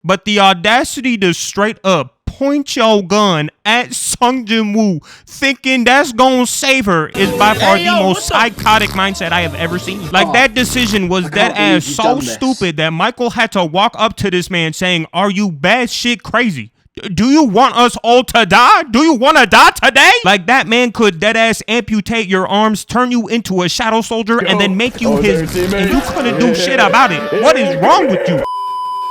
but the audacity to straight up point your gun at Sung Jinwoo thinking that's gonna save her is by far the most psychotic mindset I have ever seen. Like, that decision was dead ass so stupid that Michael had to walk up to this man saying, "Are you bad shit crazy? Do you want us all to die? Do you want to die today?" Like, that man could dead ass amputate your arms, turn you into a shadow soldier, and then make you his, and you couldn't do shit about it. What is wrong with you?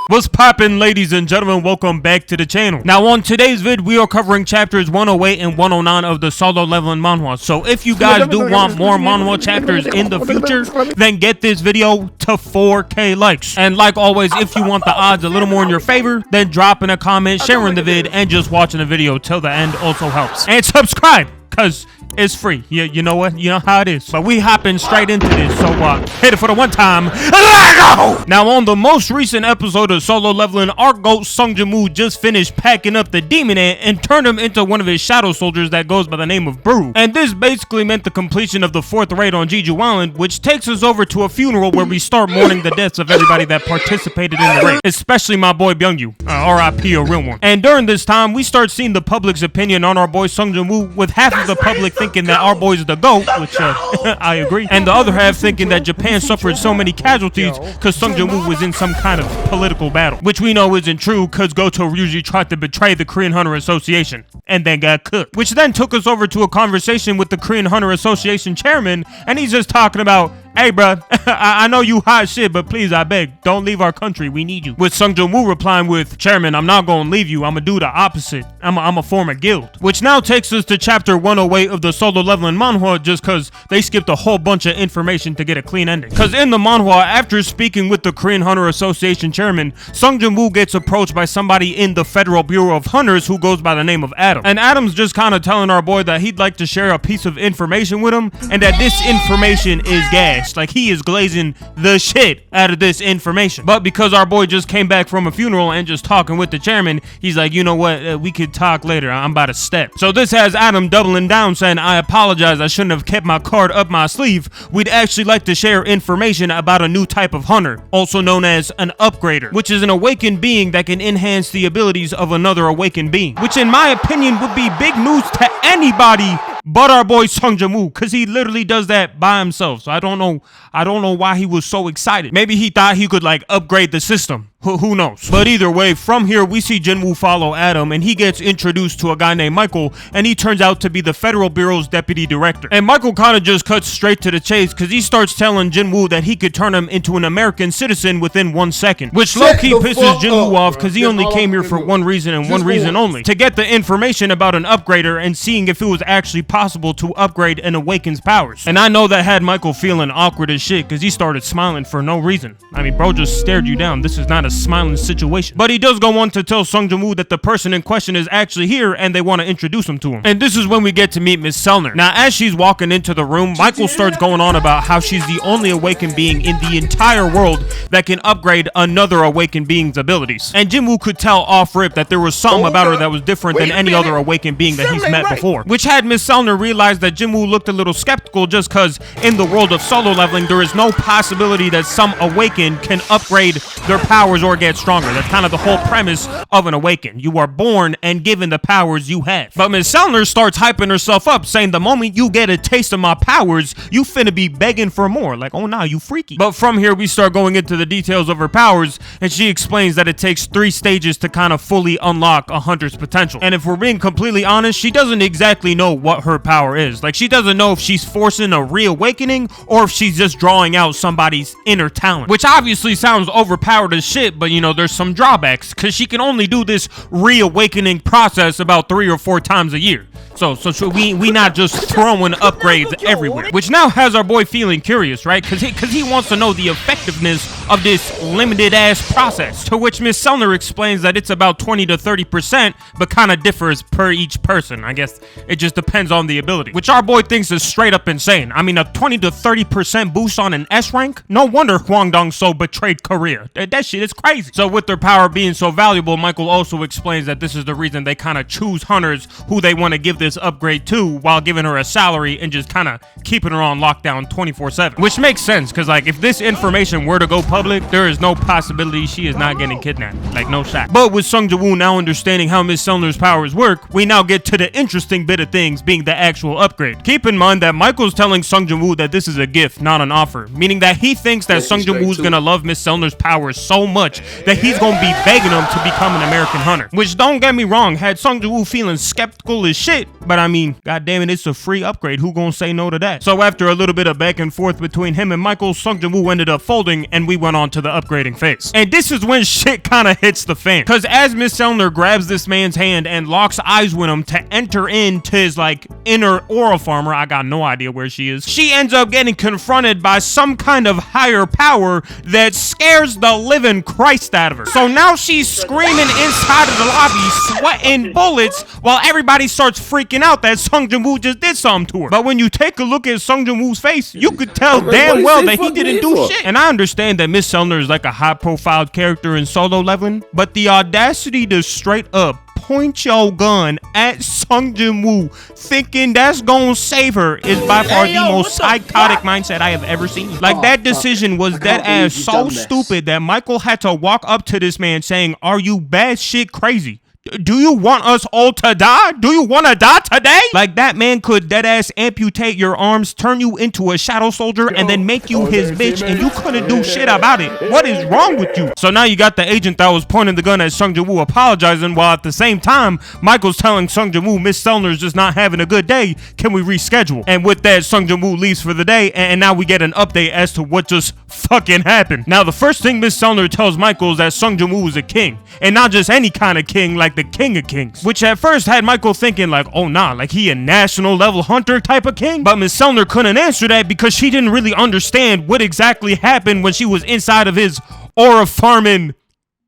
What's poppin', ladies and gentlemen? Welcome back to the channel. Now, on today's vid, we are covering chapters 108 and 109 of the Solo Leveling Manhwa. So if you guys do want more Manhwa chapters in the future, then get this video to 4K likes. And like always, if you want the odds a little more in your favor, then dropping a comment, sharing the vid, and just watching the video till the end also helps. And subscribe, cause it's free. You know what? You know how it is. But we hopping straight into this, so hit it for the one time. Let go! Now, on the most recent episode of Solo Leveling, our GOAT Sung Jinwoo just finished packing up the demon ant and turned him into one of his shadow soldiers that goes by the name of Brew. And this basically meant the completion of the 4th raid on Guju Island, which takes us over to a funeral where we start mourning the deaths of everybody that participated in the raid, especially my boy Byungyu, R.I.P. a real one. And during this time, we start seeing the public's opinion on our boy Sung Jinwoo, with half of the public thinking that our boy's the GOAT, which I agree, and the other half thinking that Japan suffered so many casualties because Sung Jinwoo was in some kind of political battle, which we know isn't true because Goto Ryuji tried to betray the Korean Hunter Association and then got cooked. Which then took us over to a conversation with the Korean Hunter Association chairman, and he's just talking about, "Hey, bruh, I know you hot shit, but please, I beg, don't leave our country. We need you." With Sung Jinwoo replying with, "Chairman, I'm not gonna leave you. I'm gonna do the opposite. I'm a form a guild." Which now takes us to chapter 108 of the Solo Leveling Manhwa, just cause they skipped a whole bunch of information to get a clean ending. Cause in the manhwa, after speaking with the Korean Hunter Association chairman, Sung Jinwoo gets approached by somebody in the Federal Bureau of Hunters who goes by the name of Adam. And Adam's just kind of telling our boy that he'd like to share a piece of information with him, and that this information is gas. Like, he is glazing the shit out of this information. But because our boy just came back from a funeral and just talking with the chairman, he's like, "You know what, we could talk later. I'm about to step." So this has Adam doubling down, saying, "I apologize, I shouldn't have kept my card up my sleeve. We'd actually like to share information about a new type of hunter, also known as an upgrader, which is an awakened being that can enhance the abilities of another awakened being." Which in my opinion would be big news to anybody but our boy Sung Jinwoo, because he literally does that by himself. So I don't know why he was so excited. Maybe he thought he could like upgrade the system. Who knows? But either way, from here we see Jinwoo follow Adam, and he gets introduced to a guy named Michael, and he turns out to be the Federal Bureau's deputy director. And Michael kind of just cuts straight to the chase, because he starts telling Jinwoo that he could turn him into an American citizen within 1 second, which low-key pisses Jinwoo off, because he only came here for one reason and one reason only: to get the information about an upgrader and seeing if it was actually possible to upgrade an awakened's powers. And I know that had Michael feeling awkward as shit, because he started smiling for no reason. I mean, bro just stared you down. This is not a smiling situation. But he does go on to tell Sung Jinwoo that the person in question is actually here and they want to introduce him to him. And this is when we get to meet Miss Selner. Now, as she's walking into the room, Michael starts going on about how she's the only awakened being in the entire world that can upgrade another awakened being's abilities. And Jinwoo could tell off rip that there was something about her that was different than any other awakened being that he's met before. Which had Miss Selner realize that Jinwoo looked a little skeptical, just cause in the world of solo leveling, there is no possibility that some awakened can upgrade their powers or get stronger. That's kind of the whole premise of an awakened. You are born and given the powers you have. But Miss Selner starts hyping herself up, saying the moment you get a taste of my powers, you finna be begging for more. Like, oh nah, you freaky. But from here, we start going into the details of her powers, and she explains that it takes 3 stages to kind of fully unlock a hunter's potential. And if we're being completely honest, she doesn't exactly know what her power is. Like, she doesn't know if she's forcing a reawakening or if she's just drawing out somebody's inner talent. Which obviously sounds overpowered as shit, but you know, there's some drawbacks, because she can only do this reawakening process about 3 or 4 times a year. So we not just throwing upgrades everywhere. Which now has our boy feeling curious, right? Because he wants to know the effectiveness of this limited ass process. To which Miss Selner explains that it's about 20 to 30%, but kind of differs per each person. I guess it just depends on the ability. Which our boy thinks is straight up insane. I mean, a 20 to 30% boost on an S rank? No wonder Hwang Dong-so betrayed Korea. That shit is crazy. So with their power being so valuable, Michael also explains that this is the reason they kind of choose hunters who they want to give this upgrade to, while giving her a salary and just kind of keeping her on lockdown 24/7. Which makes sense, because like if this information were to go public, there is no possibility she is not getting kidnapped. Like, no shot. But with Sung Jinwoo now understanding how Miss Selner's powers work, we now get to the interesting bit of things, being the actual upgrade. Keep in mind that Michael's telling Sung Jinwoo that this is a gift, not an offer, meaning that he thinks that Sung Jinwoo's gonna love Miss Selner's powers so much that he's gonna be begging him to become an American hunter. Which, don't get me wrong, had Sung Jinwoo feeling skeptical as shit, but I mean, god damn it, it's a free upgrade. Who gonna say no to that? So after a little bit of back and forth between him and Michael, Sung Jinwoo ended up folding, and we went on to the upgrading phase. And this is when shit kind of hits the fan, because as Miss Selner grabs this man's hand and locks eyes with him to enter into his like inner aura farmer, I got no idea where she is, she ends up getting confronted by some kind of higher power that scares the living Christ out of her. So now she's screaming inside of the lobby, sweating bullets, while everybody starts freaking out that Sung Jinwoo just did something to her. But when you take a look at Sung Jinwoo's face, you could tell damn well that he didn't do shit. And I understand that Miss Selner is like a high-profile character in Solo Leveling, but the audacity to straight up point your gun at Sung Jinwoo thinking that's gonna save her is by far the most psychotic mindset I have ever seen. Like, that decision was dead ass so stupid that Michael had to walk up to this man saying, "Are you bad shit crazy? Do you want us all to die? Do you want to die today?" Like, that man could dead ass amputate your arms, turn you into a shadow soldier, and then make you his bitch, and you couldn't do shit about it. What is wrong with you? So now you got the agent that was pointing the gun at Sung Jinwoo apologizing, while at the same time Michael's telling Sung Jinwoo Miss Selner's just not having a good day. Can we reschedule? And with that, Sung Jinwoo leaves for the day, and now we get an update as to what just fucking happened. Now the first thing Miss Selner tells Michael is that Sung Jinwoo is a king, and not just any kind of king, like the king of kings, which at first had Michael thinking like, oh nah, like he a national level hunter type of king. But Miss Selner couldn't answer that because she didn't really understand what exactly happened when she was inside of his aura farming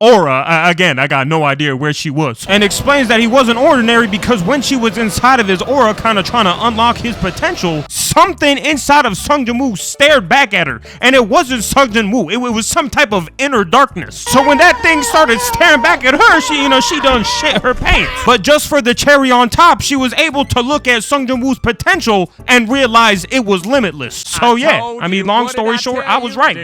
aura. Again, I got no idea where she was, and explains that he wasn't ordinary because when she was inside of his aura kind of trying to unlock his potential, something inside of Sung Jinwoo stared back at her, and it wasn't Sung Jinwoo, it was some type of inner darkness. So when that thing started staring back at her, she done shit her pants. But just for the cherry on top, she was able to look at Sung Jinwoo's potential and realize it was limitless. So yeah, I mean, long story short, I was right.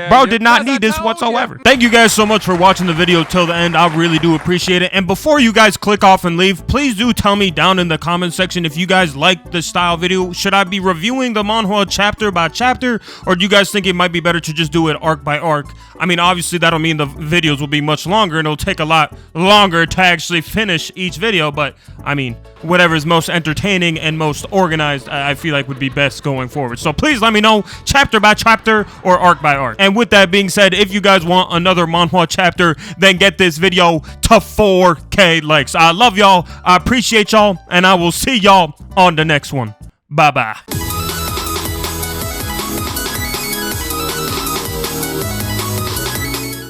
Bro did not need this whatsoever. Thank you guys so much for watching the video till the end. I really do appreciate it. And before you guys click off and leave, please do tell me down in the comment section if you guys like the style video. Should I be reviewing the manhwa chapter by chapter, or do you guys think it might be better to just do it arc by arc? I mean, obviously that'll mean the videos will be much longer and it'll take a lot longer to actually finish each video, but I mean, whatever is most entertaining and most organized, I feel like would be best going forward. So please let me know, chapter by chapter or arc by arc. And with that being said, if you guys want another manhwa chapter, then get this video to 4K likes. I love y'all, I appreciate y'all, and I will see y'all on the next one. Bye bye.